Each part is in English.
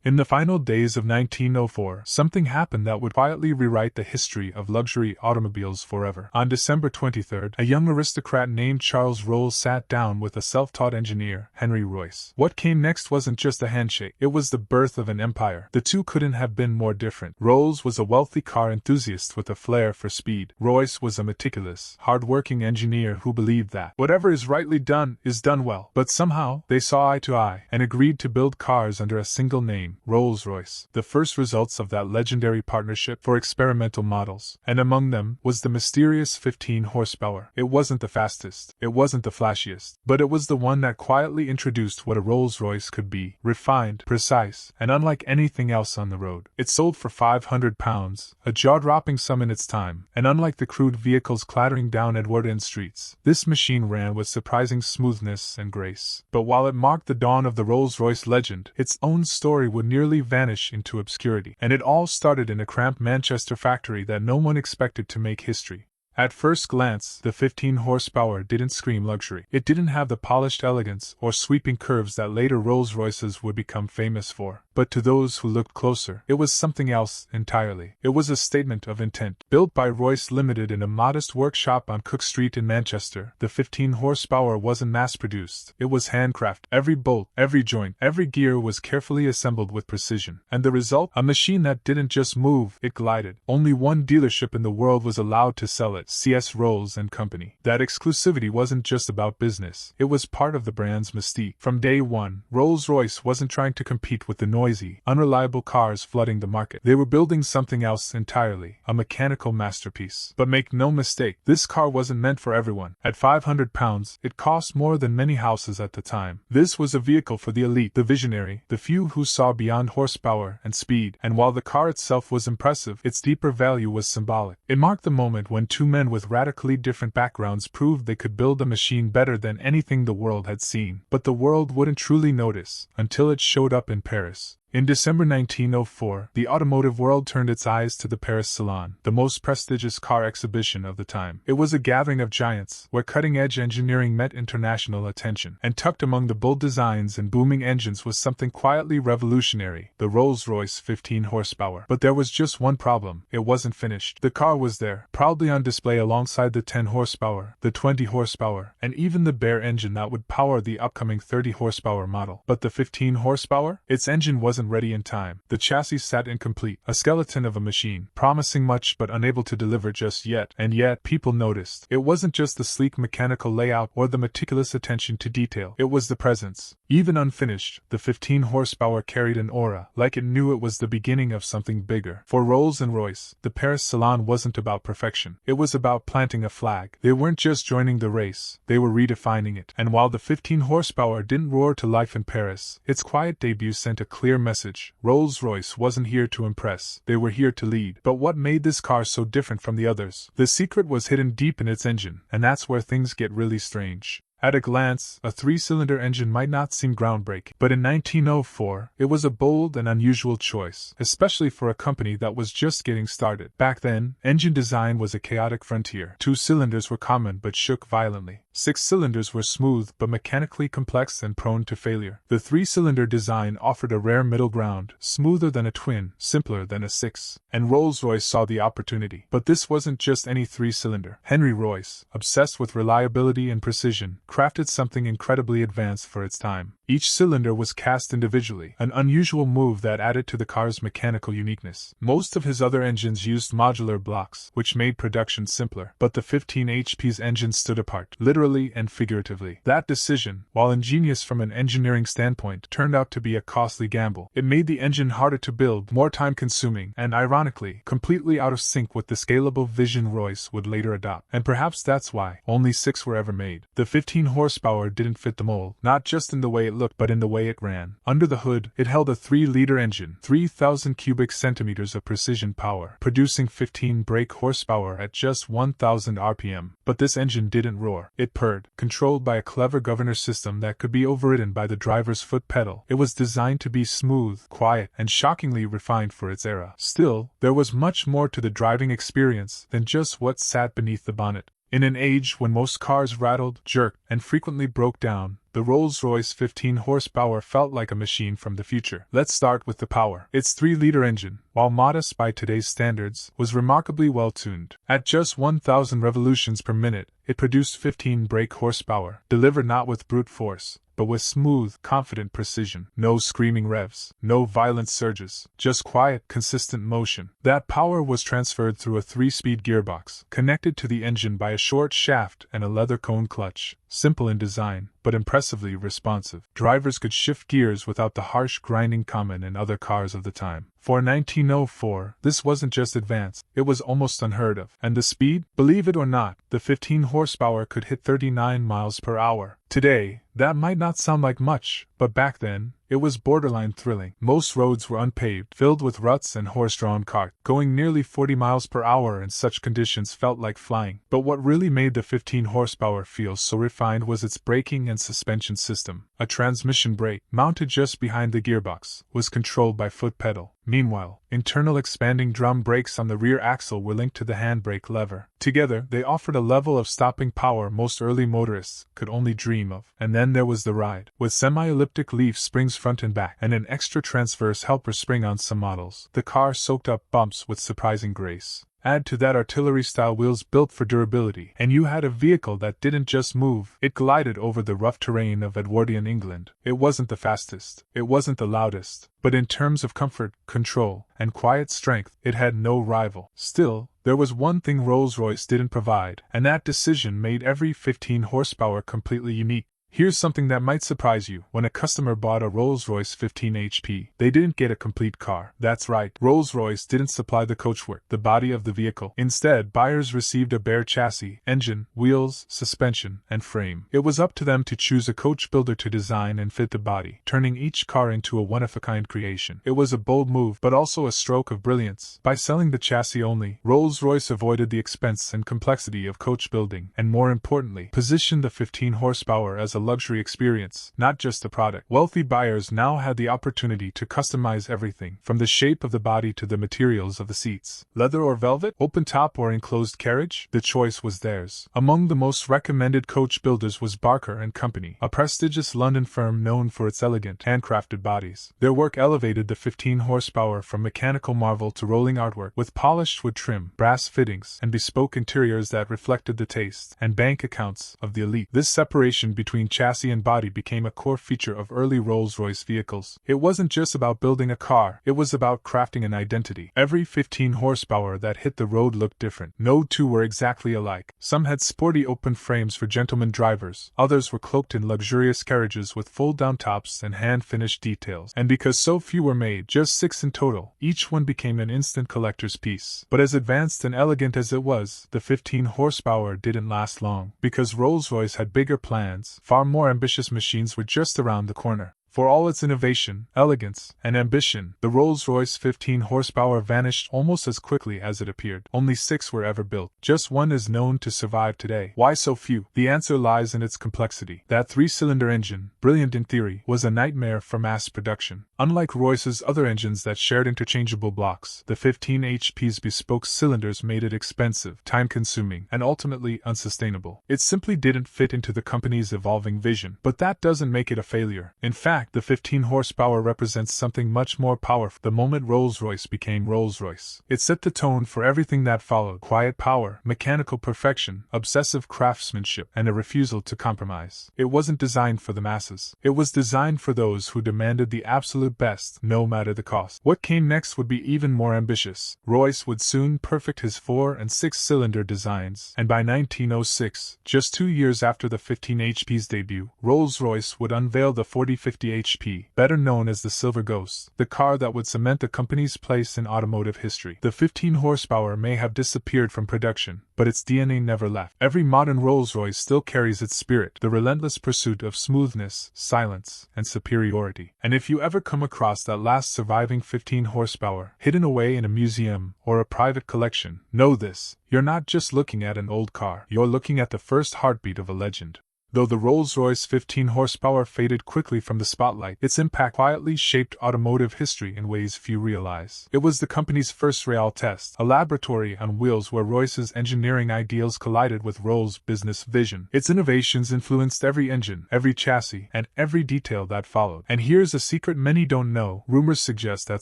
In the final days of 1904, something happened that would quietly rewrite the history of luxury automobiles forever. On December 23rd, a young aristocrat named Charles Rolls sat down with a self-taught engineer, Henry Royce. What came next wasn't just a handshake, it was the birth of an empire. The two couldn't have been more different. Rolls was a wealthy car enthusiast with a flair for speed. Royce was a meticulous, hard-working engineer who believed that whatever is rightly done is done well. But somehow, they saw eye to eye and agreed to build cars under a single name, Rolls-Royce. The first results of that legendary partnership for experimental models, and among them was the mysterious 15 horsepower. It wasn't the fastest, it wasn't the flashiest, but it was the one that quietly introduced what a Rolls-Royce could be: refined, precise, and unlike anything else on the road. It sold for £500, a jaw-dropping sum in its time, and unlike the crude vehicles clattering down Edward End streets, this machine ran with surprising smoothness and grace. But while it marked the dawn of the Rolls-Royce legend, its own story would nearly vanish into obscurity. And it all started in a cramped Manchester factory that no one expected to make history. At first glance, the 15 horsepower didn't scream luxury. It didn't have the polished elegance or sweeping curves that later Rolls-Royces would become famous for. But to those who looked closer, it was something else entirely. It was a statement of intent. Built by Royce Limited in a modest workshop on Cook Street in Manchester, the 15 horsepower wasn't mass-produced. It was handcrafted. Every bolt, every joint, every gear was carefully assembled with precision. And the result? A machine that didn't just move, it glided. Only one dealership in the world was allowed to sell it: C.S. Rolls and Company. That exclusivity wasn't just about business. It was part of the brand's mystique. From day one, Rolls-Royce wasn't trying to compete with the noisy, unreliable cars flooding the market. They were building something else entirely, a mechanical masterpiece. But make no mistake, this car wasn't meant for everyone. At £500, it cost more than many houses at the time. This was a vehicle for the elite, the visionary, the few who saw beyond horsepower and speed. And while the car itself was impressive, its deeper value was symbolic. It marked the moment when two men with radically different backgrounds proved they could build a machine better than anything the world had seen. But the world wouldn't truly notice until it showed up in Paris. In December 1904, the automotive world turned its eyes to the Paris Salon, the most prestigious car exhibition of the time. It was a gathering of giants, where cutting-edge engineering met international attention. And tucked among the bold designs and booming engines was something quietly revolutionary: the Rolls-Royce 15 horsepower. But there was just one problem: it wasn't finished. The car was there, proudly on display alongside the 10 horsepower, the 20 horsepower, and even the bare engine that would power the upcoming 30 horsepower model. But the 15 horsepower? Its engine wasn't ready in time. The chassis sat incomplete, a skeleton of a machine, promising much but unable to deliver just yet. And yet, people noticed. It wasn't just the sleek mechanical layout or the meticulous attention to detail. It was the presence. Even unfinished, the 15 horsepower carried an aura, like it knew it was the beginning of something bigger. For Rolls-Royce, the Paris Salon wasn't about perfection. It was about planting a flag. They weren't just joining the race, they were redefining it. And while the 15 horsepower didn't roar to life in Paris, its quiet debut sent a clear message. Rolls-Royce wasn't here to impress, they were here to lead. But what made this car so different from the others? The secret was hidden deep in its engine, and that's where things get really strange. At a glance, a 3-cylinder engine might not seem groundbreaking, but in 1904, it was a bold and unusual choice, especially for a company that was just getting started. Back then, engine design was a chaotic frontier. 2 cylinders were common but shook violently. 6 cylinders were smooth but mechanically complex and prone to failure. The 3-cylinder design offered a rare middle ground, smoother than a twin, simpler than a 6. And Rolls-Royce saw the opportunity. But this wasn't just any 3-cylinder. Henry Royce, obsessed with reliability and precision, crafted something incredibly advanced for its time. Each cylinder was cast individually, an unusual move that added to the car's mechanical uniqueness. Most of his other engines used modular blocks, which made production simpler, but the 15 HP's engine stood apart, literally and figuratively. That decision, while ingenious from an engineering standpoint, turned out to be a costly gamble. It made the engine harder to build, more time-consuming, and ironically, completely out of sync with the scalable vision Royce would later adopt. And perhaps that's why only 6 were ever made. The 15 horsepower didn't fit the mold, not just in the way it looked, but in the way it ran. Under the hood, it held a 3-liter engine, 3,000 cubic centimeters of precision power, producing 15 brake horsepower at just 1,000 RPM. But this engine didn't roar. It purred, controlled by a clever governor system that could be overridden by the driver's foot pedal. It was designed to be smooth, quiet, and shockingly refined for its era. Still, there was much more to the driving experience than just what sat beneath the bonnet. In an age when most cars rattled, jerked, and frequently broke down, the Rolls-Royce 15 horsepower felt like a machine from the future. Let's start with the power. Its 3-liter engine, while modest by today's standards, was remarkably well-tuned. At just 1,000 revolutions per minute, it produced 15 brake horsepower, delivered not with brute force, but with smooth, confident precision. No screaming revs, no violent surges, just quiet, consistent motion. That power was transferred through a 3-speed gearbox, connected to the engine by a short shaft and a leather cone clutch. Simple in design, but impressively responsive. Drivers could shift gears without the harsh grinding common in other cars of the time. For 1904, this wasn't just advanced, it was almost unheard of. And the speed? Believe it or not, the 15 horsepower could hit 39 miles per hour. Today, that might not sound like much, but back then, it was borderline thrilling. Most roads were unpaved, filled with ruts and horse-drawn carts. Going nearly 40 miles per hour in such conditions felt like flying. But what really made the 15 horsepower feel so refined was its braking and suspension system. A transmission brake, mounted just behind the gearbox, was controlled by foot pedal. Meanwhile, internal expanding drum brakes on the rear axle were linked to the handbrake lever. Together, they offered a level of stopping power most early motorists could only dream of. And then there was the ride. With semi-elliptic leaf springs front and back, and an extra transverse helper spring on some models, the car soaked up bumps with surprising grace. Add to that artillery-style wheels built for durability, and you had a vehicle that didn't just move, it glided over the rough terrain of Edwardian England. It wasn't the fastest, it wasn't the loudest, but in terms of comfort, control, and quiet strength, it had no rival. Still, there was one thing Rolls-Royce didn't provide, and that decision made every 15 horsepower completely unique. Here's something that might surprise you. When a customer bought a Rolls-Royce 15 HP, they didn't get a complete car. That's right, Rolls-Royce didn't supply the coachwork, the body of the vehicle. Instead, buyers received a bare chassis, engine, wheels, suspension, and frame. It was up to them to choose a coach builder to design and fit the body, turning each car into a one-of-a-kind creation. It was a bold move, but also a stroke of brilliance. By selling the chassis only, Rolls-Royce avoided the expense and complexity of coach building, and more importantly, positioned the 15 horsepower as a luxury experience, not just a product. Wealthy buyers now had the opportunity to customize everything, from the shape of the body to the materials of the seats. Leather or velvet? Open top or enclosed carriage? The choice was theirs. Among the most recommended coach builders was Barker & Company, a prestigious London firm known for its elegant, handcrafted bodies. Their work elevated the 15 horsepower from mechanical marvel to rolling artwork, with polished wood trim, brass fittings, and bespoke interiors that reflected the taste and bank accounts of the elite. This separation between chassis and body became a core feature of early Rolls-Royce vehicles. It wasn't just about building a car, it was about crafting an identity. Every 15 horsepower that hit the road looked different. No two were exactly alike. Some had sporty open frames for gentlemen drivers, others were cloaked in luxurious carriages with fold-down tops and hand-finished details. And because so few were made, just 6 in total, each one became an instant collector's piece. But as advanced and elegant as it was, the 15 horsepower didn't last long, because Rolls-Royce had bigger plans. Far more ambitious machines were just around the corner. For all its innovation, elegance, and ambition, the Rolls-Royce 15 horsepower vanished almost as quickly as it appeared. Only 6 were ever built. Just one is known to survive today. Why so few? The answer lies in its complexity. That 3-cylinder engine, brilliant in theory, was a nightmare for mass production. Unlike Royce's other engines that shared interchangeable blocks, the 15 HP's bespoke cylinders made it expensive, time-consuming, and ultimately unsustainable. It simply didn't fit into the company's evolving vision. But that doesn't make it a failure. In fact, the 15 horsepower represents something much more powerful. The moment Rolls-Royce became Rolls-Royce, it set the tone for everything that followed: quiet power, mechanical perfection, obsessive craftsmanship, and a refusal to compromise. It wasn't designed for the masses. It was designed for those who demanded the absolute best, no matter the cost. What came next would be even more ambitious. Royce would soon perfect his 4- and 6-cylinder designs, and by 1906, just 2 years after the 15 HP's debut, Rolls-Royce would unveil the 4050 HP, better known as the Silver Ghost, the car that would cement the company's place in automotive history. The 15 horsepower may have disappeared from production, but its DNA never left. Every modern Rolls-Royce still carries its spirit, the relentless pursuit of smoothness, silence, and superiority. And if you ever come across that last surviving 15 horsepower, hidden away in a museum or a private collection, know this: you're not just looking at an old car, you're looking at the first heartbeat of a legend. Though the Rolls-Royce 15 horsepower faded quickly from the spotlight, its impact quietly shaped automotive history in ways few realize. It was the company's first real test, a laboratory on wheels where Royce's engineering ideals collided with Rolls' business vision. Its innovations influenced every engine, every chassis, and every detail that followed. And here's a secret many don't know. Rumors suggest that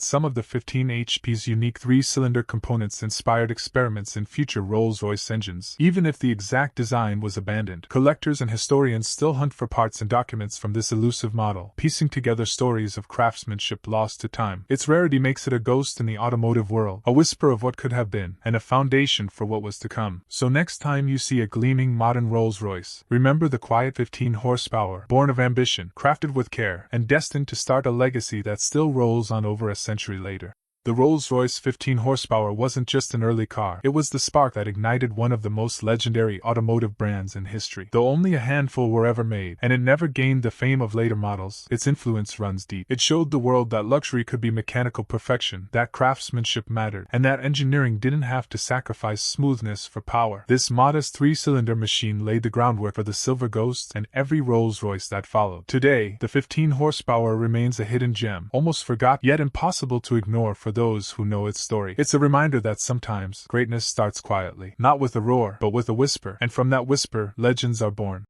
some of the 15 HP's unique three-cylinder components inspired experiments in future Rolls-Royce engines. Even if the exact design was abandoned, collectors and historians still hunt for parts and documents from this elusive model, piecing together stories of craftsmanship lost to time. Its rarity makes it a ghost in the automotive world, a whisper of what could have been, and a foundation for what was to come. So next time you see a gleaming modern Rolls-Royce, remember the quiet 15 horsepower, born of ambition, crafted with care, and destined to start a legacy that still rolls on over a century later. The Rolls-Royce 15 horsepower wasn't just an early car, it was the spark that ignited one of the most legendary automotive brands in history. Though only a handful were ever made, and it never gained the fame of later models, its influence runs deep. It showed the world that luxury could be mechanical perfection, that craftsmanship mattered, and that engineering didn't have to sacrifice smoothness for power. This modest three-cylinder machine laid the groundwork for the Silver Ghost and every Rolls-Royce that followed. Today, the 15 horsepower remains a hidden gem, almost forgotten yet impossible to ignore for those who know its story. It's a reminder that sometimes greatness starts quietly, not with a roar, but with a whisper, and from that whisper, legends are born.